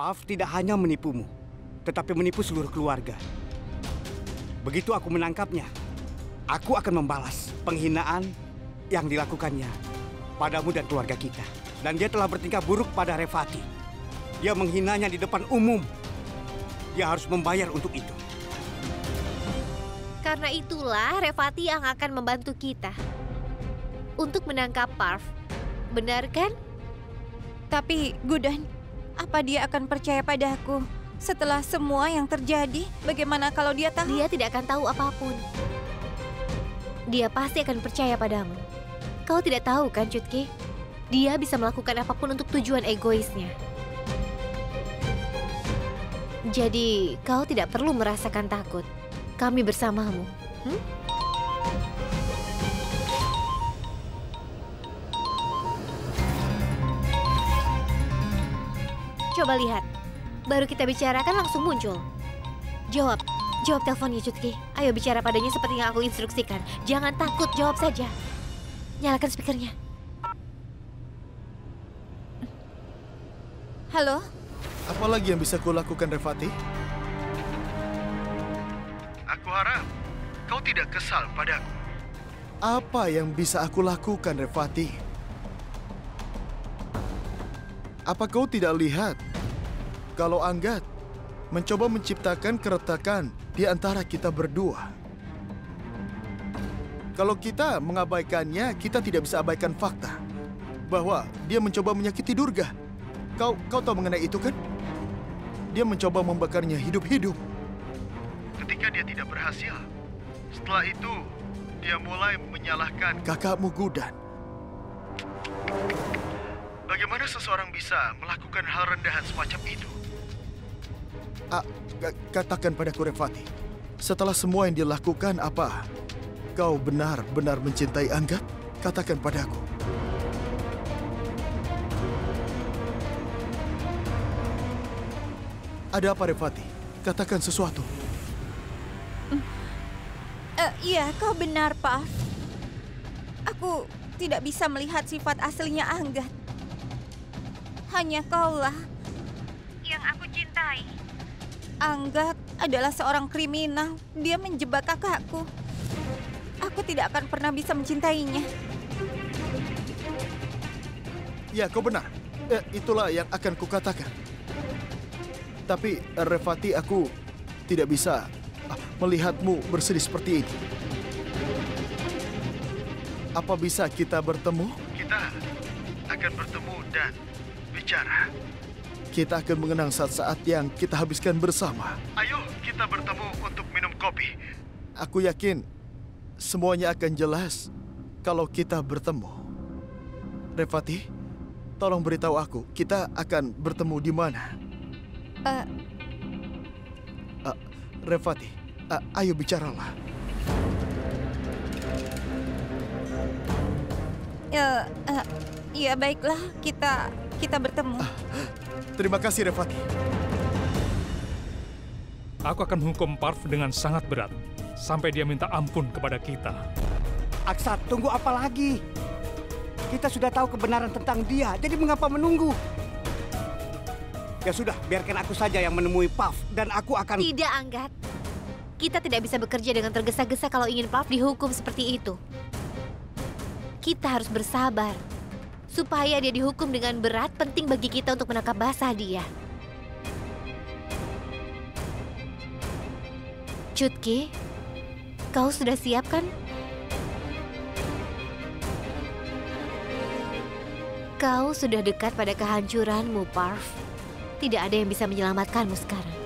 Puff tidak hanya menipumu, tetapi menipu seluruh keluarga. Begitu aku menangkapnya, aku akan membalas penghinaan yang dilakukannya padamu dan keluarga kita. Dan dia telah bertingkah buruk pada Revati. Dia menghinanya di depan umum. Dia harus membayar untuk itu. Karena itulah Revati yang akan membantu kita untuk menangkap Parv. Benar kan? Tapi Gudan, apa dia akan percaya padaku? Setelah semua yang terjadi, bagaimana kalau dia tahu? Dia tidak akan tahu apapun. Dia pasti akan percaya padamu. Kau tidak tahu kan, Chutki? Dia bisa melakukan apapun untuk tujuan egoisnya. Jadi, kau tidak perlu merasakan takut. Kami bersamamu. Coba lihat. Baru kita bicarakan langsung muncul. Jawab teleponnya, Chutki. Ayo bicara padanya seperti yang aku instruksikan. Jangan takut, jawab saja. Nyalakan speakernya. Halo? Apa lagi yang bisa kulakukan, Revati? Aku harap kau tidak kesal padaku. Apa yang bisa aku lakukan, Revati? Apa kau tidak lihat kalau Anggat mencoba menciptakan keretakan di antara kita berdua? Kalau kita mengabaikannya, kita tidak bisa abaikan fakta bahwa dia mencoba menyakiti Durga. Kau tahu mengenai itu kan? Dia mencoba membakarnya hidup-hidup. Ketika dia tidak berhasil, setelah itu dia mulai menyalahkan kakakmu Gudan. Bagaimana seseorang bisa melakukan hal rendahan semacam itu? Katakan padaku, Revati, setelah semua yang dilakukan, apa kau benar-benar mencintai Anggat? Katakan padaku. Ada apa, Revati? Katakan sesuatu. Iya, kau benar, Pak. Aku tidak bisa melihat sifat aslinya Anggat. Hanya kaulah yang aku cintai. Anggat adalah seorang kriminal. Dia menjebak kakakku. Aku tidak akan pernah bisa mencintainya. Ya, kau benar. Itulah yang akan kukatakan. Tapi, Revati, aku tidak bisa melihatmu bersedih seperti ini. Apa bisa kita bertemu? Kita akan bertemu dan bicara. Kita akan mengenang saat-saat yang kita habiskan bersama. Ayo, kita bertemu untuk minum kopi. Aku yakin semuanya akan jelas kalau kita bertemu. Revati, tolong beritahu aku, kita akan bertemu di mana? Revati, ayo bicaralah. Ya baiklah, kita bertemu. Terima kasih, Revati. Aku akan menghukum Parv dengan sangat berat, sampai dia minta ampun kepada kita. Aksat, tunggu apa lagi? Kita sudah tahu kebenaran tentang dia, jadi mengapa menunggu? Ya sudah, biarkan aku saja yang menemui Puff, dan aku akan... Tidak, Anggat. Kita tidak bisa bekerja dengan tergesa-gesa kalau ingin Puff dihukum seperti itu. Kita harus bersabar. Supaya dia dihukum dengan berat, penting bagi kita untuk menangkap basah dia. Chutki, kau sudah siap kan? Kau sudah dekat pada kehancuranmu, Parv. Tidak ada yang bisa menyelamatkanmu sekarang.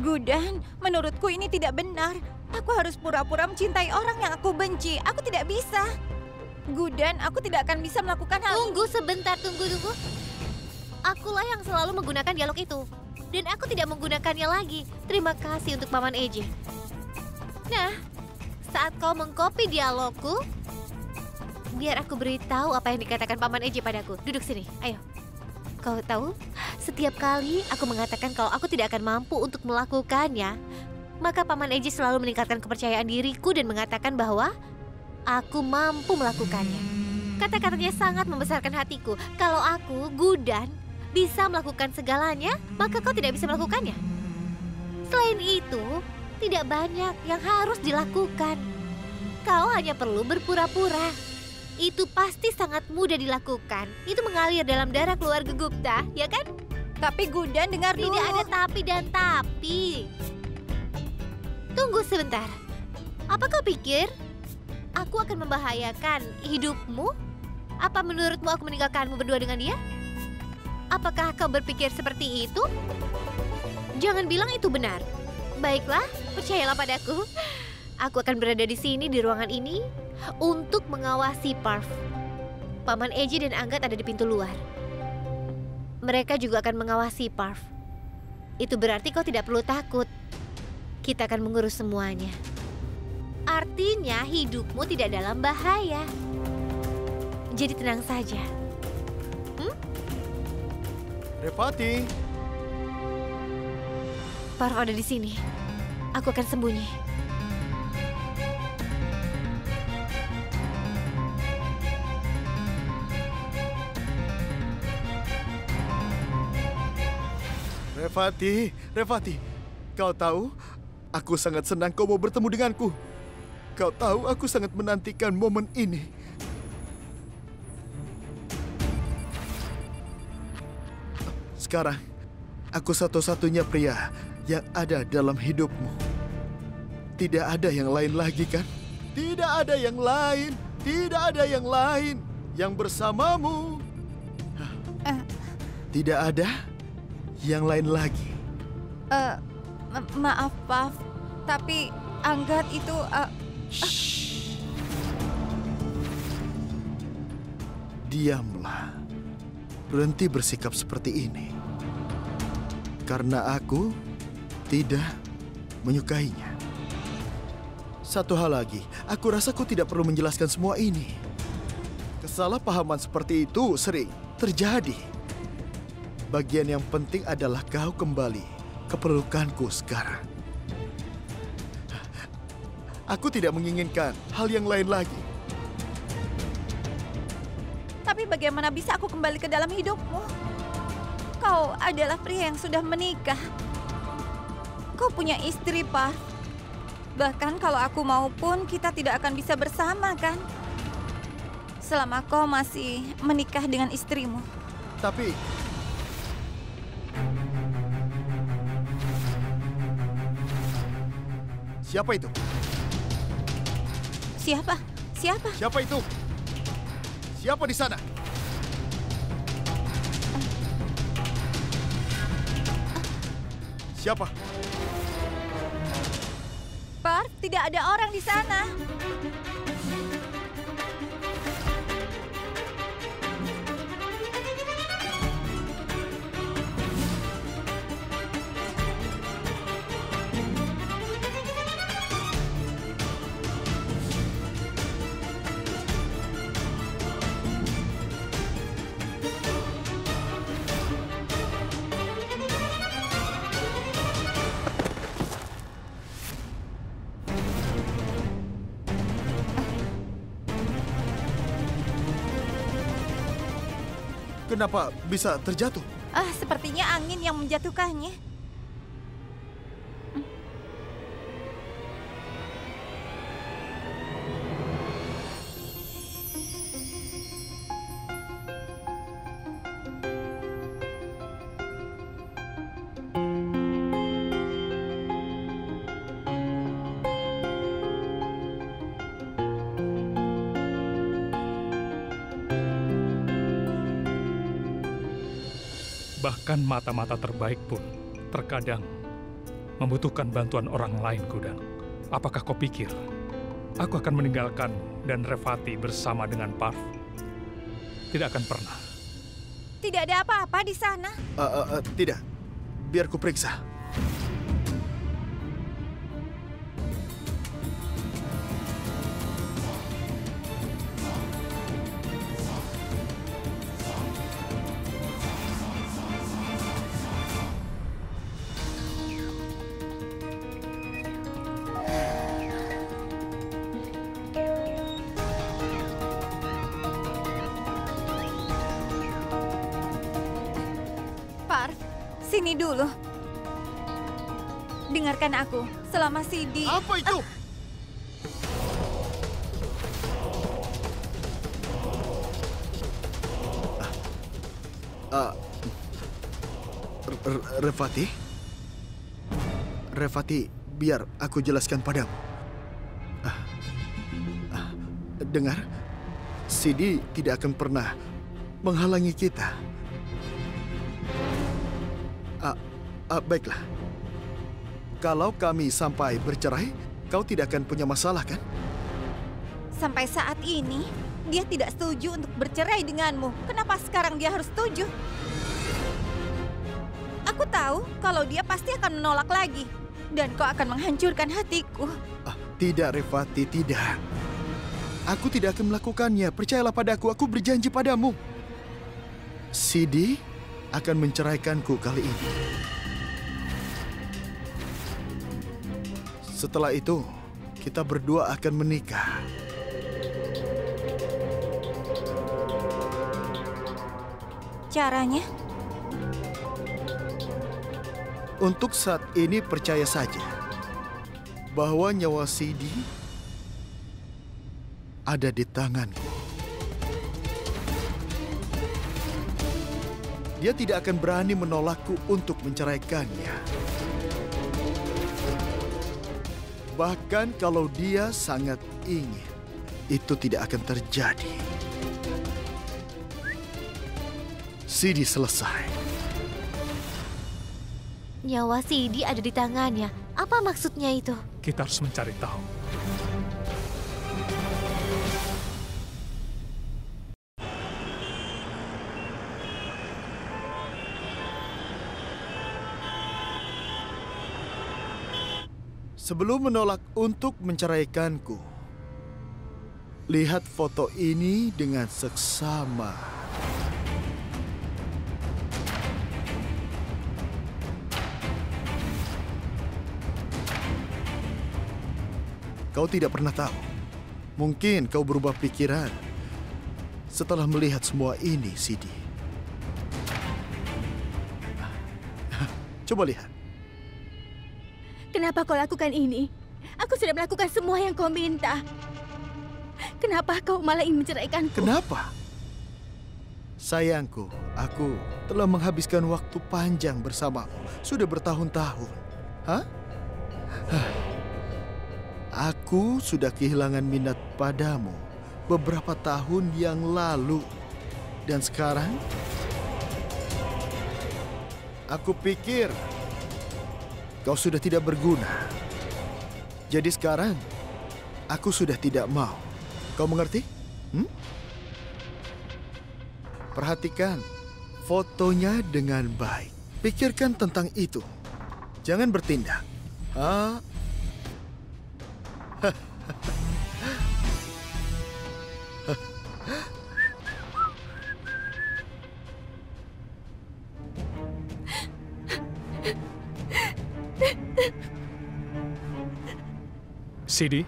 Gudan, menurutku ini tidak benar. Aku harus pura-pura mencintai orang yang aku benci. Aku tidak bisa. Gudan, aku tidak akan bisa melakukan hal ini. Tunggu sebentar, tunggu. Akulah yang selalu menggunakan dialog itu. Dan aku tidak menggunakannya lagi. Terima kasih untuk Paman Eje. Nah, saat kau mengcopy dialogku, biar aku beritahu apa yang dikatakan Paman Eje padaku. Duduk sini, ayo. Kau tahu, Setiap kali aku mengatakan kalau aku tidak akan mampu untuk melakukannya, maka Paman Eji selalu meningkatkan kepercayaan diriku dan mengatakan bahwa aku mampu melakukannya. Kata-katanya sangat membesarkan hatiku. Kalau aku, Gudan, bisa melakukan segalanya, maka kau tidak bisa melakukannya. Selain itu, tidak banyak yang harus dilakukan. Kau hanya perlu berpura-pura. Itu pasti sangat mudah dilakukan. Itu mengalir dalam darah keluarga Gupta, ya kan? Tapi Gudan, dengar dulu. Tidak ada tapi dan tapi. Tunggu sebentar. Apa kau pikir aku akan membahayakan hidupmu? Apa menurutmu aku meninggalkanmu berdua dengan dia? Apakah kau berpikir seperti itu? Jangan bilang itu benar. Baiklah, percayalah padaku. Aku akan berada di sini di ruangan ini untuk mengawasi Parv. Paman Eji dan Anggat ada di pintu luar. Mereka juga akan mengawasi Parv. Itu berarti kau tidak perlu takut. Kita akan mengurus semuanya. Artinya hidupmu tidak dalam bahaya. Jadi tenang saja. Revati. Parv ada di sini. Aku akan sembunyi. Revati, kau tahu, aku sangat senang kau mau bertemu denganku. Kau tahu, aku sangat menantikan momen ini. Sekarang, aku satu-satunya pria yang ada dalam hidupmu. Tidak ada yang lain lagi, kan? Tidak ada yang lain, tidak ada yang lain yang bersamamu. Tidak ada yang lain lagi. Maaf, Parv. Tapi Anggat itu... Diamlah. Berhenti bersikap seperti ini. Karena aku tidak menyukainya. Satu hal lagi, aku rasa kau tidak perlu menjelaskan semua ini. Kesalahpahaman seperti itu sering terjadi. Bagian yang penting adalah kau kembali ke pelukanku sekarang. Aku tidak menginginkan hal yang lain lagi. Tapi bagaimana bisa aku kembali ke dalam hidupmu? Kau adalah pria yang sudah menikah. Kau punya istri, Parv. Bahkan kalau aku mau pun kita tidak akan bisa bersama, kan? Selama kau masih menikah dengan istrimu. Tapi... siapa itu? Siapa? Siapa? Siapa itu? Siapa di sana? Siapa? Parv, tidak ada orang di sana. Kenapa bisa terjatuh? Sepertinya angin yang menjatuhkannya. Bahkan mata-mata terbaik pun terkadang membutuhkan bantuan orang lain, Gudan. Apakah kau pikir aku akan meninggalkan dan Revati bersama dengan Parv? Tidak akan pernah. Tidak ada apa-apa di sana. Tidak. Biar ku periksa. Sini dulu. Dengarkan aku. Selama Sidi... Apa itu? Revati? Revati, biar aku jelaskan padamu. Dengar, Sidi tidak akan pernah menghalangi kita. Baiklah. Kalau kami sampai bercerai, kau tidak akan punya masalah, kan? Sampai saat ini, dia tidak setuju untuk bercerai denganmu. Kenapa sekarang dia harus setuju? Aku tahu kalau dia pasti akan menolak lagi. Dan kau akan menghancurkan hatiku. Tidak, Revati, tidak. Aku tidak akan melakukannya. Percayalah padaku, aku berjanji padamu. Sidi akan menceraikanku kali ini. Setelah itu, kita berdua akan menikah. Caranya? Untuk saat ini percaya saja bahwa nyawa Sidi ada di tanganku. Dia tidak akan berani menolakku untuk menceraikannya. Bahkan kalau dia sangat ingin, itu tidak akan terjadi. Sidi selesai. Nyawa Sidi ada di tangannya. Apa maksudnya itu? Kita harus mencari tahu. Sebelum menolak untuk menceraikanku, lihat foto ini dengan seksama. Kau tidak pernah tahu. Mungkin kau berubah pikiran setelah melihat semua ini, Sidi. Coba lihat. Kenapa kau lakukan ini? Aku sudah melakukan semua yang kau minta. Kenapa kau malah ingin menceraikanku? Kenapa? Sayangku, aku telah menghabiskan waktu panjang bersamamu. Sudah bertahun-tahun. Hah? Aku sudah kehilangan minat padamu beberapa tahun yang lalu. Dan sekarang, aku pikir kau sudah tidak berguna. Jadi sekarang, aku sudah tidak mau. Kau mengerti? Perhatikan fotonya dengan baik. Pikirkan tentang itu. Jangan bertindak. Sidi?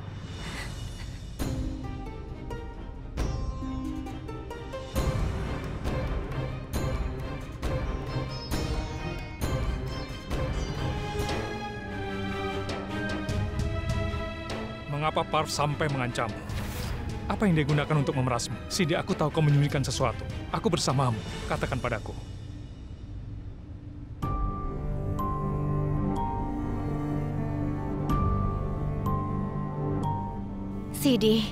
Mengapa Parv sampai mengancammu? Apa yang dia gunakan untuk memerasmu? Sidi, aku tahu kau menyembunyikan sesuatu. Aku bersamamu. Katakan padaku. Sidi,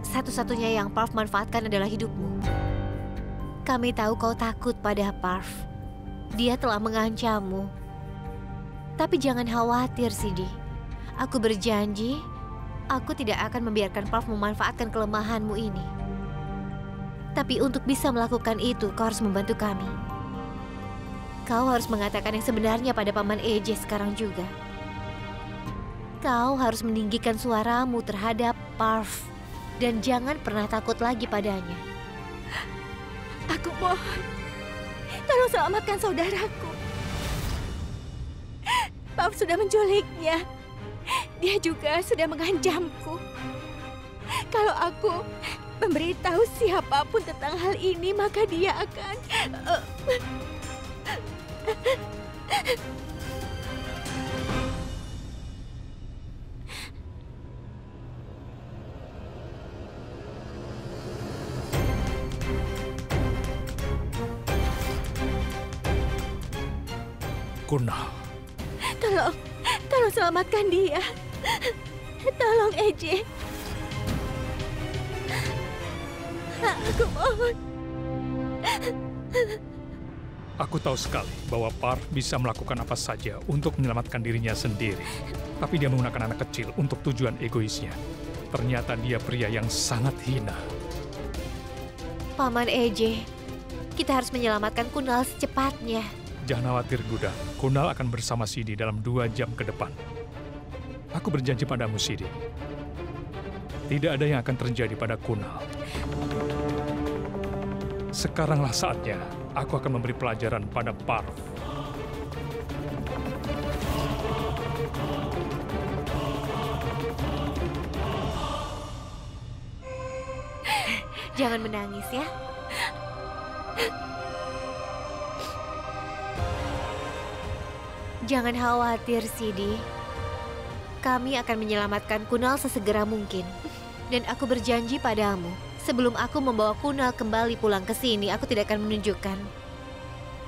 satu-satunya yang Parv manfaatkan adalah hidupmu. Kami tahu kau takut pada Parv. Dia telah mengancammu. Tapi jangan khawatir, Sidi. Aku berjanji, aku tidak akan membiarkan Parv memanfaatkan kelemahanmu ini. Tapi untuk bisa melakukan itu, kau harus membantu kami. Kau harus mengatakan yang sebenarnya pada Paman Eje sekarang juga. Kau harus meninggikan suaramu terhadap Parv. Dan jangan pernah takut lagi padanya. Aku mohon, tolong selamatkan saudaraku. Parv sudah menculiknya. Dia juga sudah mengancamku. Kalau aku memberitahu siapapun tentang hal ini, maka dia akan... Kunal. Tolong selamatkan dia. Tolong, EJ. Aku mohon. Aku tahu sekali bahwa Parv bisa melakukan apa saja untuk menyelamatkan dirinya sendiri. Tapi dia menggunakan anak kecil untuk tujuan egoisnya. Ternyata dia pria yang sangat hina. Paman EJ, kita harus menyelamatkan Kunal secepatnya. Jangan khawatir, Gudang. Kunal akan bersama Sidi dalam 2 jam ke depan. Aku berjanji padamu, Sidi. Tidak ada yang akan terjadi pada Kunal. Sekaranglah saatnya aku akan memberi pelajaran pada Parv. Jangan menangis ya. Jangan khawatir, Sidi. Kami akan menyelamatkan Kunal sesegera mungkin. Dan aku berjanji padamu, sebelum aku membawa Kunal kembali pulang ke sini, aku tidak akan menunjukkan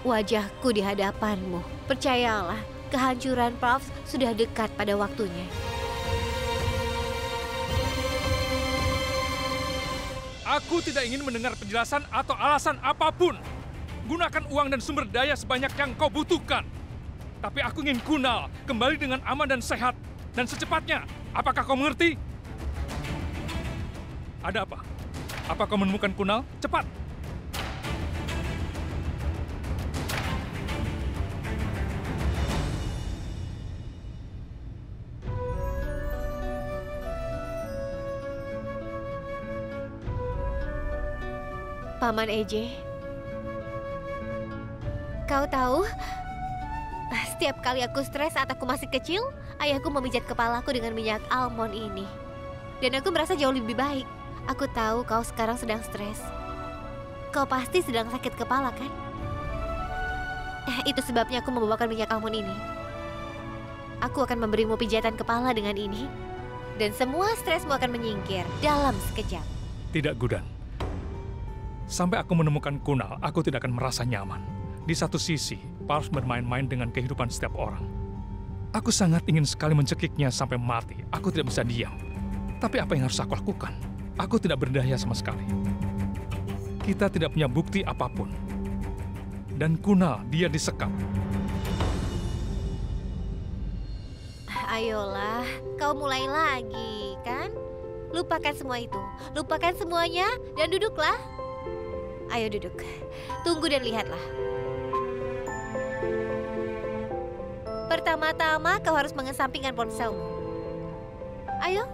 wajahku di hadapanmu. Percayalah, kehancuran Parv sudah dekat pada waktunya. Aku tidak ingin mendengar penjelasan atau alasan apapun. Gunakan uang dan sumber daya sebanyak yang kau butuhkan. Tapi aku ingin Kunal kembali dengan aman dan sehat. Dan secepatnya. Apakah kau mengerti? Ada apa? Apa kau menemukan Kunal? Cepat! Paman EJ, kau tahu, setiap kali aku stres saat aku masih kecil, ayahku memijat kepalaku dengan minyak almond ini. Dan aku merasa jauh lebih baik. Aku tahu kau sekarang sedang stres. Kau pasti sedang sakit kepala, kan? Itu sebabnya aku membawakan minyak almond ini. Aku akan memberimu pijatan kepala dengan ini. Dan semua stresmu akan menyingkir dalam sekejap. Tidak, Gudan. Sampai aku menemukan Kunal, aku tidak akan merasa nyaman. Di satu sisi, Parv bermain-main dengan kehidupan setiap orang. Aku sangat ingin sekali mencekiknya sampai mati. Aku tidak bisa diam. Tapi apa yang harus aku lakukan? Aku tidak berdaya sama sekali. Kita tidak punya bukti apapun. Dan Kunal, dia disekap. Ayolah, kau mulai lagi, kan? Lupakan semua itu. Lupakan semuanya dan duduklah. Ayo duduk. Tunggu dan lihatlah. Pertama-tama kau harus mengesampingkan ponselmu. Ayo.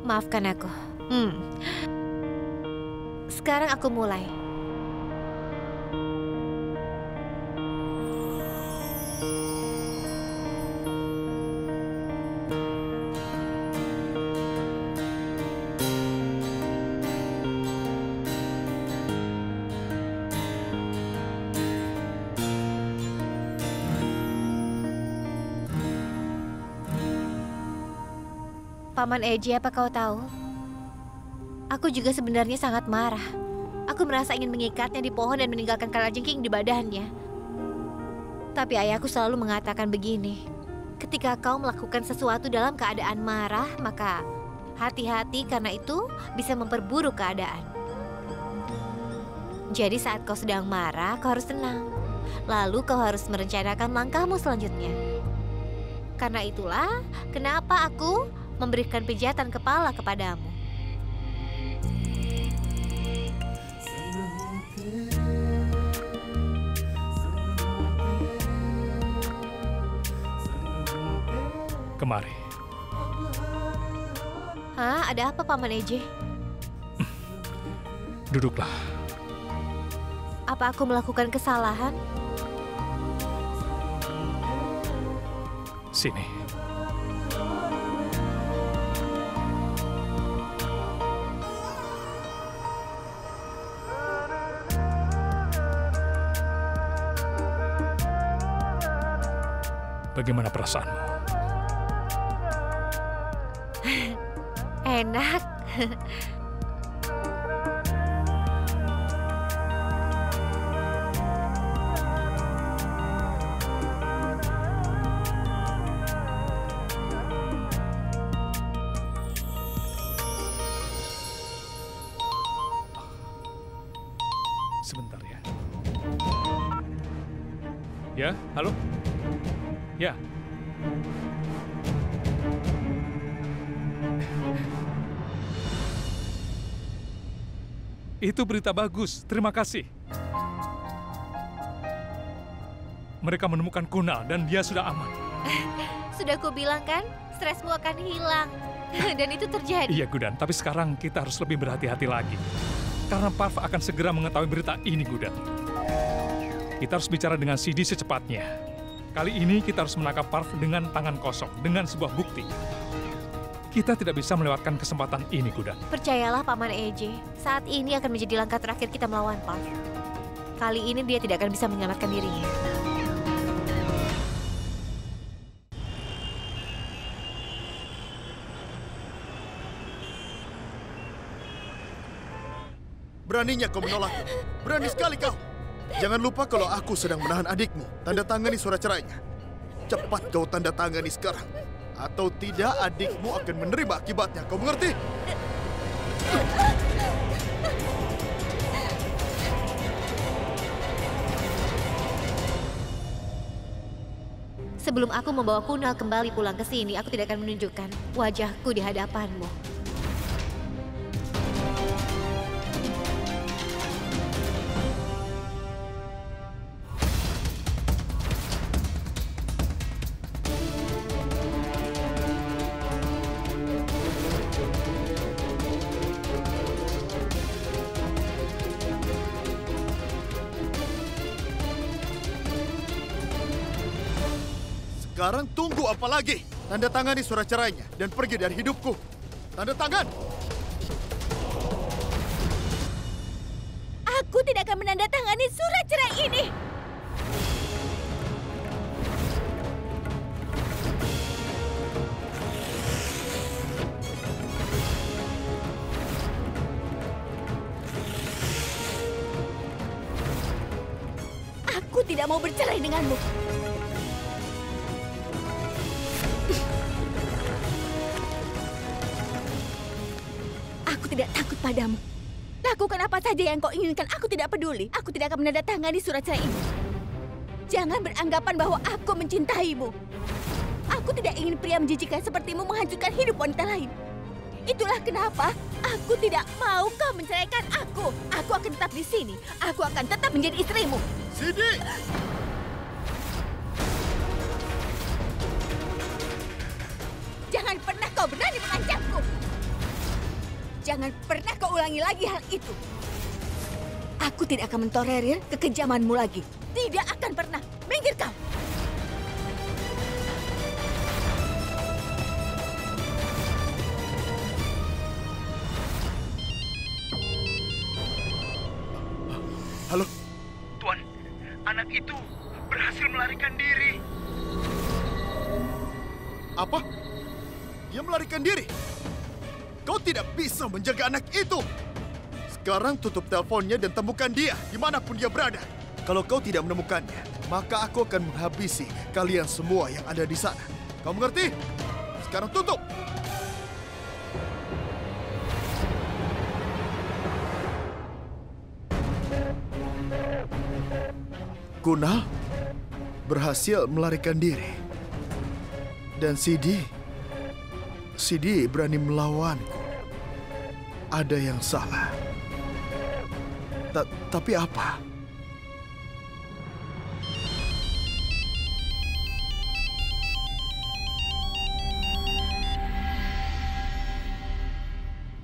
Maafkan aku. Sekarang aku mulai. Paman EJ, apa kau tahu? Aku juga sebenarnya sangat marah. Aku merasa ingin mengikatnya di pohon dan meninggalkan kalajengking di badannya. Tapi ayahku selalu mengatakan begini, ketika kau melakukan sesuatu dalam keadaan marah, maka hati-hati karena itu bisa memperburuk keadaan. Jadi saat kau sedang marah, kau harus tenang. Lalu kau harus merencanakan langkahmu selanjutnya. Karena itulah kenapa aku memberikan pijatan kepala kepadamu. Kemari. Hah? Ada apa, Paman EJ? Duduklah. Apa aku melakukan kesalahan? Sini. bagaimana perasaanmu? Enak. Sebentar ya. Ya, halo? Ya. Itu berita bagus, terima kasih. Mereka menemukan Kunal dan dia sudah aman. Sudah kubilang kan, stresmu akan hilang. Dan itu terjadi. Iya, Gudan, tapi sekarang kita harus lebih berhati-hati lagi. Karena Parv akan segera mengetahui berita ini, Gudan. Kita harus bicara dengan Sidi secepatnya. Kali ini kita harus menangkap Parv dengan tangan kosong, dengan sebuah bukti. Kita tidak bisa melewatkan kesempatan ini, Gudan. Percayalah, Paman EJ. Saat ini akan menjadi langkah terakhir kita melawan Parv. Kali ini dia tidak akan bisa menyelamatkan dirinya. Beraninya kau menolakku. Berani sekali kau. Jangan lupa kalau aku sedang menahan adikmu. Tanda tangani surat cerainya. Cepat kau tanda tangani sekarang. Atau tidak, adikmu akan menerima akibatnya. Kau mengerti? Sebelum aku membawa Kunal kembali pulang ke sini, aku tidak akan menunjukkan wajahku di hadapanmu. Sekarang tunggu apa lagi? Tanda tangani surat cerainya dan pergi dari hidupku. Tanda tangan! Aku tidak akan menandatangani surat cerai ini. Aku tidak mau bercerai denganmu. Tidak takut padamu. Lakukan apa saja yang kau inginkan, aku tidak peduli. Aku tidak akan menandatangani surat cerai ini. Jangan beranggapan bahwa aku mencintaimu. Aku tidak ingin pria menjijikan sepertimu menghancurkan hidup wanita lain. Itulah kenapa aku tidak mau kau menceraikan aku. Aku akan tetap di sini. Aku akan tetap menjadi istrimu. Sidi! Jangan pernah kau berani mengancamku. Jangan pernah kau ulangi lagi hal itu. Aku tidak akan mentolerir kekejamanmu lagi. Tidak akan pernah. Minggir kau. Halo? Tuan, anak itu berhasil melarikan diri. Apa? Dia melarikan diri? Kau tidak bisa menjaga anak itu. Sekarang tutup teleponnya dan temukan dia dimanapun dia berada. Kalau kau tidak menemukannya, maka aku akan menghabisi kalian semua yang ada di sana. Kau mengerti? Sekarang tutup. Kunal berhasil melarikan diri. Dan Sidi berani melawanku. Ada yang salah. Tapi apa?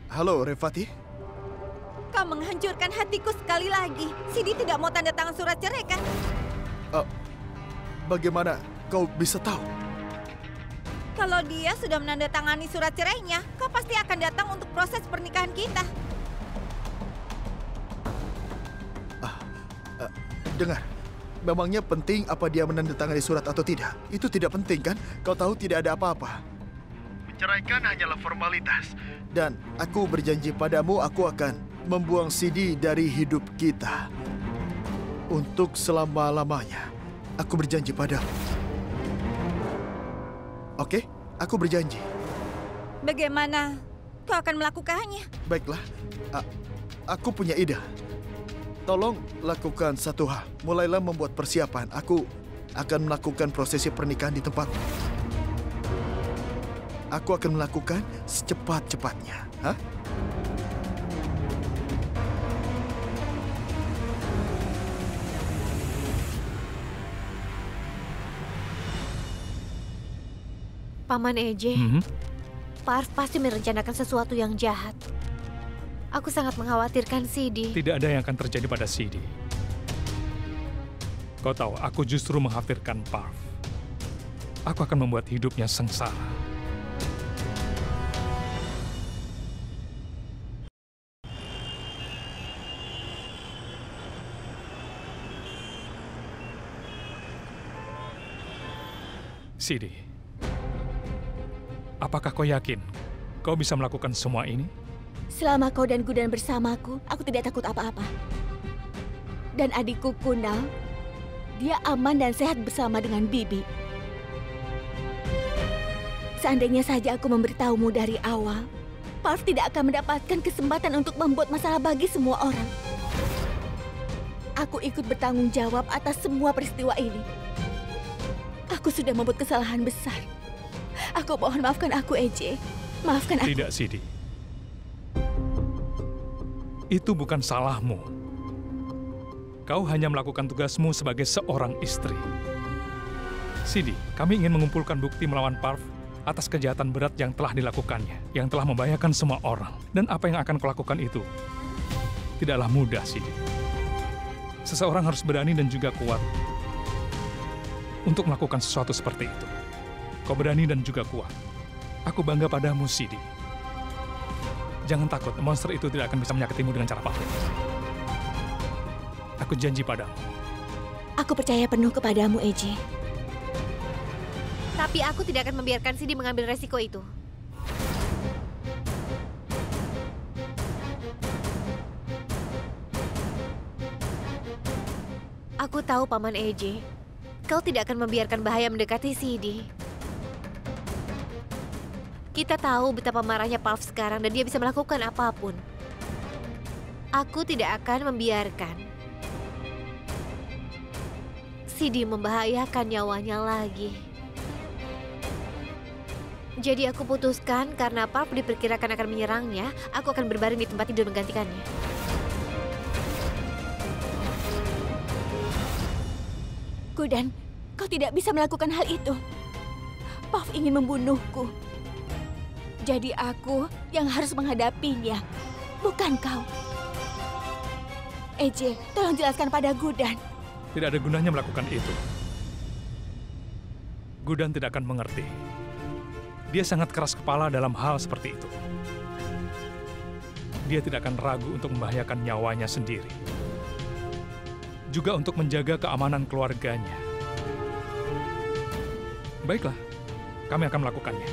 Halo, Revati. Kau menghancurkan hatiku sekali lagi. Sidi tidak mau tanda tangan surat cerai, kan? Bagaimana kau bisa tahu? Kalau dia sudah menandatangani surat cerainya, kau pasti akan datang untuk proses pernikahan kita. Memangnya penting apa dia menandatangani surat atau tidak? Itu tidak penting kan? Kau tahu tidak ada apa-apa. Menceraikan hanyalah formalitas. Dan aku berjanji padamu aku akan membuang Sidi dari hidup kita. Untuk selama-lamanya. Aku berjanji padamu. Oke? Aku berjanji. Bagaimana kau akan melakukannya? Baiklah. Aku punya ide. Tolong lakukan satu hal. Mulailah membuat persiapan. Aku akan melakukan prosesi pernikahan di tempatmu. Aku akan melakukan secepat-cepatnya. Hah? Paman Eje, Parv pasti merencanakan sesuatu yang jahat. Aku sangat mengkhawatirkan Sidi. Tidak ada yang akan terjadi pada Sidi. Kau tahu, aku justru mengkhawatirkan Parv. Aku akan membuat hidupnya sengsara. Sidi, apakah kau yakin kau bisa melakukan semua ini? Selama kau dan Gudan bersamaku, aku tidak takut apa-apa. Dan adikku Kunal, dia aman dan sehat bersama dengan Bibi. Seandainya saja aku memberitahumu dari awal, Parv tidak akan mendapatkan kesempatan untuk membuat masalah bagi semua orang. Aku ikut bertanggung jawab atas semua peristiwa ini. Aku sudah membuat kesalahan besar. Aku mohon maafkan aku, Eje. Maafkan aku. Tidak, Sidi. Itu bukan salahmu. Kau hanya melakukan tugasmu sebagai seorang istri. Sidi, kami ingin mengumpulkan bukti melawan Parv atas kejahatan berat yang telah dilakukannya, yang telah membahayakan semua orang. Dan apa yang akan kau lakukan itu tidaklah mudah, Sidi. Seseorang harus berani dan juga kuat untuk melakukan sesuatu seperti itu. Kau berani dan juga kuat. Aku bangga padamu, Sidi. Jangan takut, monster itu tidak akan bisa menyakitimu dengan cara apapun. Aku janji padamu. Aku percaya penuh kepadamu, Eje. Tapi aku tidak akan membiarkan Sidi mengambil resiko itu. Aku tahu, Paman Eje, kau tidak akan membiarkan bahaya mendekati Sidi. Kita tahu betapa marahnya Parv sekarang dan dia bisa melakukan apapun. Aku tidak akan membiarkan Sidi membahayakan nyawanya lagi. Jadi aku putuskan karena Parv diperkirakan akan menyerangnya, aku akan berbaring di tempat tidur menggantikannya. Gudan, kau tidak bisa melakukan hal itu. Parv ingin membunuhku. Jadi aku yang harus menghadapinya, bukan kau. Eje, tolong jelaskan pada Gudan. Tidak ada gunanya melakukan itu. Gudan tidak akan mengerti. Dia sangat keras kepala dalam hal seperti itu. Dia tidak akan ragu untuk membahayakan nyawanya sendiri. Juga untuk menjaga keamanan keluarganya. Baiklah, kami akan melakukannya.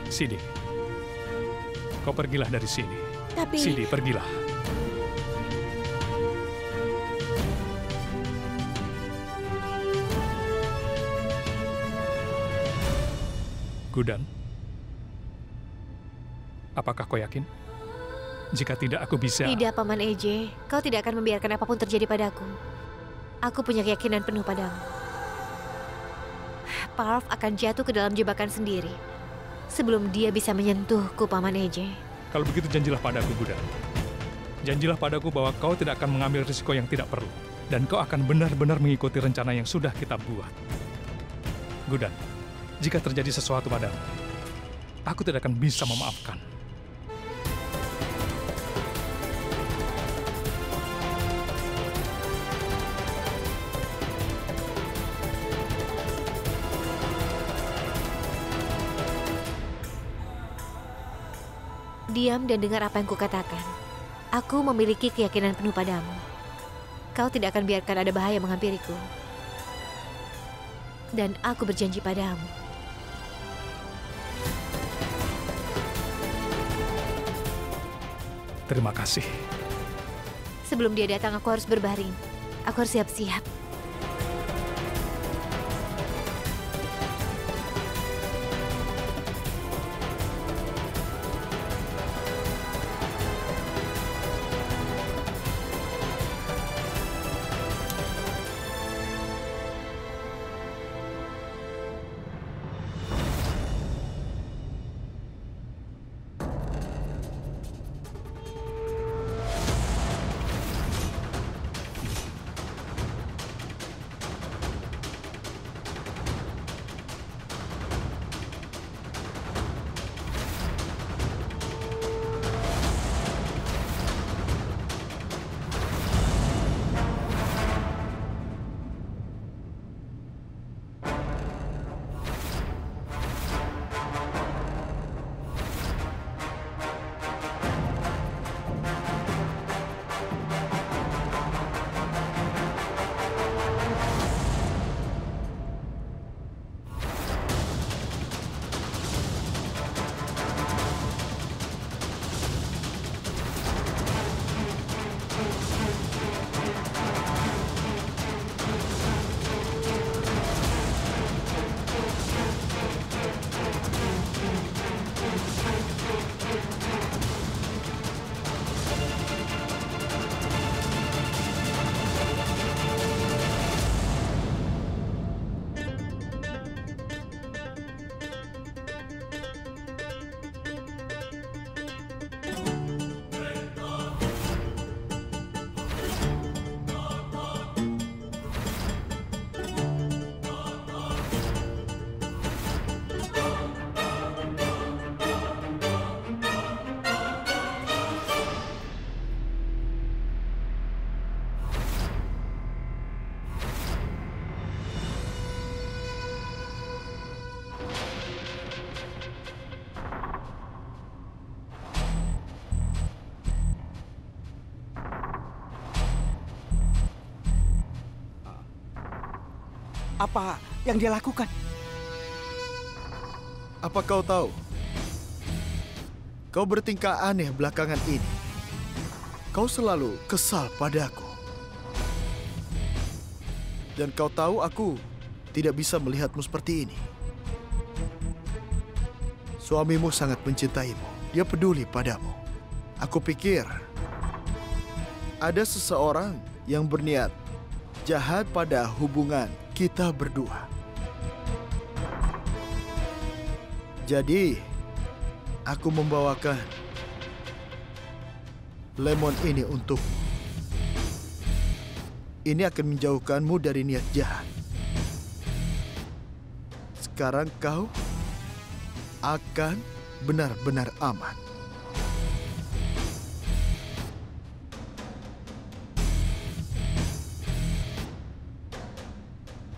Sidi, kau pergilah dari sini. Tapi... Sidi, pergilah. Gudan, apakah kau yakin? Jika tidak, aku bisa... Tidak, Paman Eje. Kau tidak akan membiarkan apapun terjadi padaku. Aku punya keyakinan penuh padamu. Parv akan jatuh ke dalam jebakan sendiri sebelum dia bisa menyentuhku, Paman Eje. Kalau begitu janjilah padaku, Gudan. Janjilah padaku bahwa kau tidak akan mengambil risiko yang tidak perlu. Dan kau akan benar-benar mengikuti rencana yang sudah kita buat. Gudan, jika terjadi sesuatu padamu, aku tidak akan bisa memaafkan. Diam dan dengar apa yang kukatakan. Aku memiliki keyakinan penuh padamu. kau tidak akan biarkan ada bahaya menghampiriku. Dan aku berjanji padamu. Terima kasih. Sebelum dia datang, aku harus berbaring. Aku harus siap-siap. Apa yang dia lakukan? Apa kau tahu? Kau bertingkah aneh belakangan ini. Kau selalu kesal padaku. Dan kau tahu aku tidak bisa melihatmu seperti ini. Suamimu sangat mencintaimu. Dia peduli padamu. Aku pikir ada seseorang yang berniat jahat pada hubungan kita berdua. Jadi, aku membawakan lemon ini untukmu. Ini akan menjauhkanmu dari niat jahat. Sekarang kau akan benar-benar aman.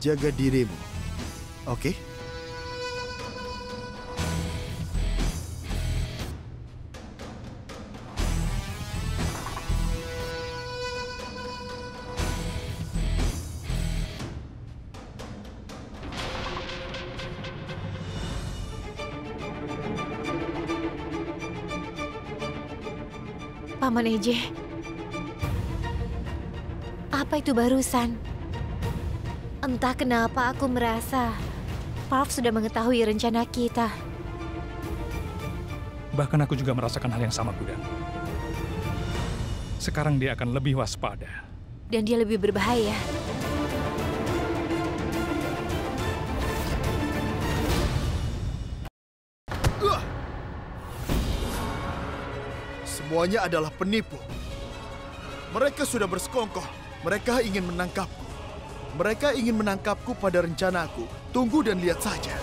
Jaga dirimu, oke? Paman Eje, apa itu barusan? Entah kenapa aku merasa Parv sudah mengetahui rencana kita. Bahkan aku juga merasakan hal yang sama, Gudang. Sekarang dia akan lebih waspada. Dan dia lebih berbahaya. Semuanya adalah penipu. Mereka sudah bersekongkol. Mereka ingin menangkapku. Mereka ingin menangkapku pada rencanaku. Tunggu dan lihat saja.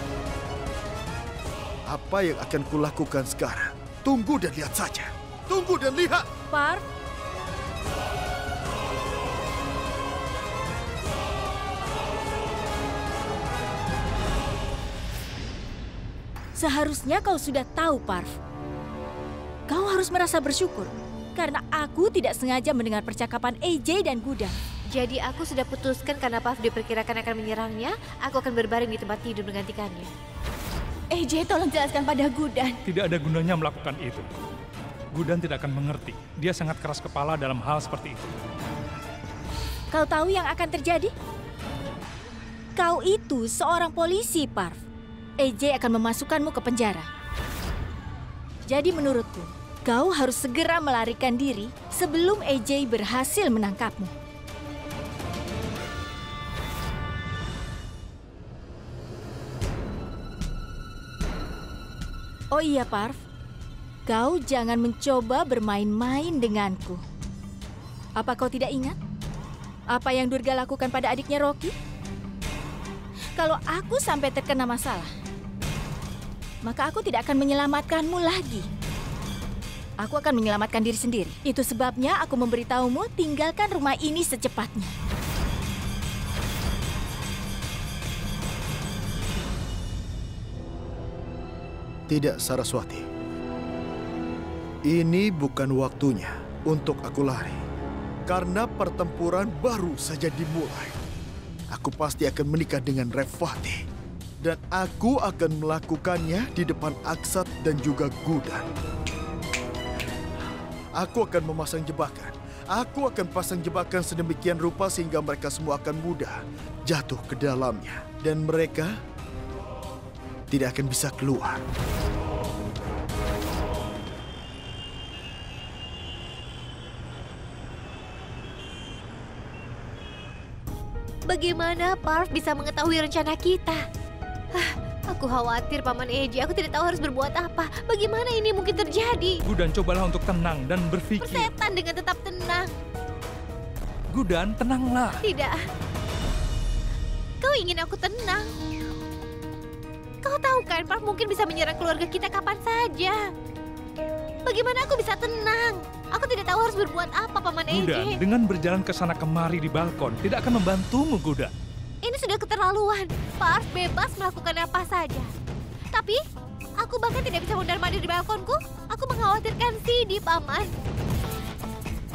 Apa yang akan kulakukan sekarang? Tunggu dan lihat saja. Tunggu dan lihat. Parv, seharusnya kau sudah tahu, Parv. Kau harus merasa bersyukur karena aku tidak sengaja mendengar percakapan AJ dan Gudang. Jadi aku sudah putuskan karena Puff diperkirakan akan menyerangnya, aku akan berbaring di tempat tidur menggantikannya. AJ, tolong jelaskan pada Gudan. Tidak ada gunanya melakukan itu. Gudan tidak akan mengerti. Dia sangat keras kepala dalam hal seperti itu. Kau tahu yang akan terjadi? Kau itu seorang polisi, Parv. AJ akan memasukkanmu ke penjara. Jadi menurutku, kau harus segera melarikan diri sebelum AJ berhasil menangkapmu. Oh iya, Parv. Kau jangan mencoba bermain-main denganku. Apa kau tidak ingat? Apa yang Durga lakukan pada adiknya Rocky? Kalau aku sampai terkena masalah, maka aku tidak akan menyelamatkanmu lagi. Aku akan menyelamatkan diri sendiri. Itu sebabnya aku memberitahumu tinggalkan rumah ini secepatnya. Tidak, Saraswati. Ini bukan waktunya untuk aku lari. Karena pertempuran baru saja dimulai. Aku pasti akan menikah dengan Revati. Dan aku akan melakukannya di depan Aksat dan juga Gudan. Aku akan memasang jebakan. Aku akan pasang jebakan sedemikian rupa sehingga mereka semua akan mudah jatuh ke dalamnya. Dan mereka tidak akan bisa keluar. Bagaimana Parv bisa mengetahui rencana kita? Aku khawatir, Paman AJ. Aku tidak tahu harus berbuat apa. Bagaimana ini mungkin terjadi? Gudan, cobalah untuk tenang dan berpikir. Persetan dengan tetap tenang. Gudan, tenanglah. Tidak. Kau ingin aku tenang. Kau tahu kan, Parv mungkin bisa menyerang keluarga kita kapan saja. Bagaimana aku bisa tenang? Aku tidak tahu harus berbuat apa, Paman AJ. Gudan, dengan berjalan ke sana kemari di balkon, tidak akan membantumu, Gudan. Ini sudah keterlaluan. Parv bebas melakukan apa saja. Tapi, aku bahkan tidak bisa mondar-mandir di balkonku. Aku mengkhawatirkan Sidi, Paman.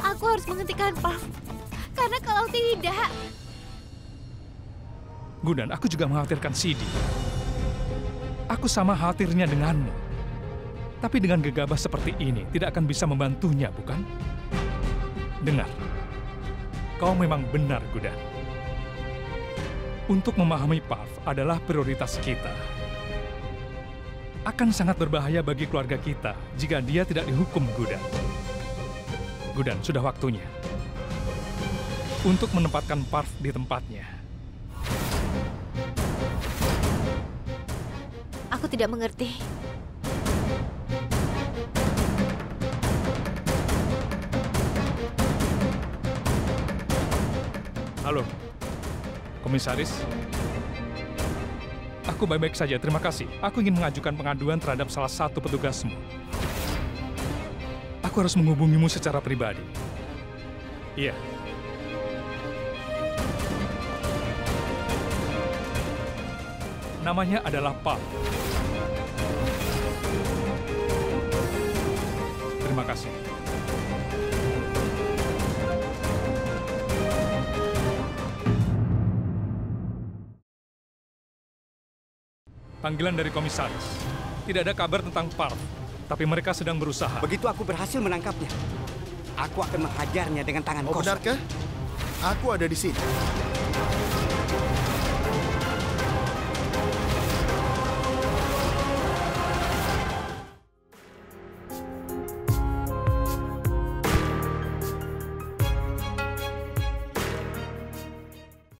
Aku harus menghentikan Parv. Karena kalau tidak... Gudan, aku juga mengkhawatirkan Sidi. Aku sama khawatirnya denganmu. Tapi dengan gegabah seperti ini, tidak akan bisa membantunya, bukan? Dengar, kau memang benar, Gudan. Untuk memahami Parv adalah prioritas kita. Akan sangat berbahaya bagi keluarga kita jika dia tidak dihukum, Gudan. Gudan, sudah waktunya untuk menempatkan Parv di tempatnya. Aku tidak mengerti. Halo, Komisaris. Aku baik-baik saja, terima kasih. Aku ingin mengajukan pengaduan terhadap salah satu petugasmu. Aku harus menghubungimu secara pribadi. Iya. Namanya adalah Parv. Terima kasih. Panggilan dari komisaris. Tidak ada kabar tentang Parv, tapi mereka sedang berusaha. Begitu aku berhasil menangkapnya, aku akan menghajarnya dengan tangan kosong. Benarkah? Aku ada di sini.